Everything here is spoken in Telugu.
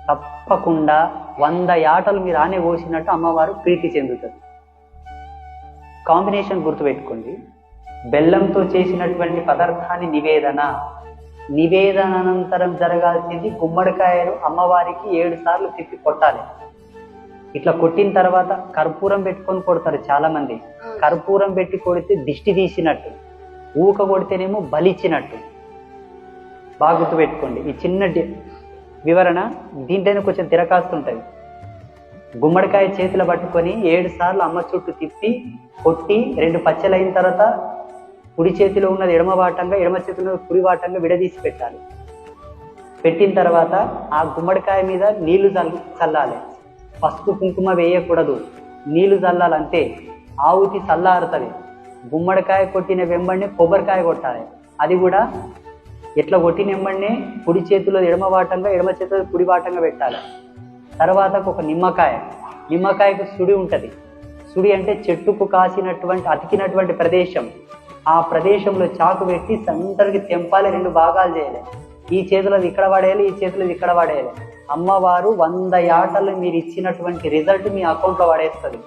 తప్పకుండా 100 యాటలు మీరు ఆనే కోసినట్టు అమ్మవారు ప్రీతి చెందుతుంది. కాంబినేషన్ గుర్తుపెట్టుకోండి. బెల్లంతో చేసినటువంటి పదార్థాన్ని నివేదన అనంతరం జరగాల్సింది గుమ్మడికాయను అమ్మవారికి 7 సార్లు తిప్పి కొట్టాలి. ఇట్లా కొట్టిన తర్వాత కర్పూరం పెట్టుకొని కొడతారు చాలా మంది. కర్పూరం పెట్టి కొడితే దిష్టి తీసినట్టు, ఊక కొడితేనేమో బలిచ్చినట్టు. బాగా గుర్తుపెట్టుకోండి. ఈ చిన్న వివరణ దీంట్లోనే కొంచెం తిరకాస్తుంటది. గుమ్మడికాయ చేతిలో పట్టుకొని 7 సార్లు అమ్మ చుట్టూ తిప్పి కొట్టి 2 పచ్చలు అయిన తర్వాత కుడి చేతిలో ఉన్నది ఎడమ వాటంగా, ఎడమ చేతిలో కుడి వాటంగా విడదీసి పెట్టాలి. పెట్టిన తర్వాత ఆ గుమ్మడికాయ మీద నీళ్లు చల్లాలి. పసుపు కుంకుమ వేయకూడదు, నీళ్లు చల్లాలంతే. ఆవుతి చల్లారుతుంది. గుమ్మడికాయ కొట్టిన వెంబడినే కొబ్బరికాయ కొట్టాలి. అది కూడా ఎట్లా కొట్టిన వెంబడినే కుడి చేతిలో ఎడమ వాటంగా, ఎడమ చేతిలో కుడి వాటంగా పెట్టాలి. తర్వాత ఒక నిమ్మకాయకు సుడి ఉంటుంది. సుడి అంటే చెట్టుకు కాసినటువంటి అతికినటువంటి ప్రదేశం. ఆ ప్రదేశంలో చాకు పెట్టి సెంటర్కి తెంపాలి, 2 భాగాలు చేయాలి. ఈ చేతిలో ఇక్కడ పడేయాలి, ఈ చేతిలో ఇక్కడ పడేయాలి. అమ్మవారు 100 యాటలు మీరు ఇచ్చినటువంటి రిజల్ట్ మీ అకౌంట్లో పడేస్తుంది.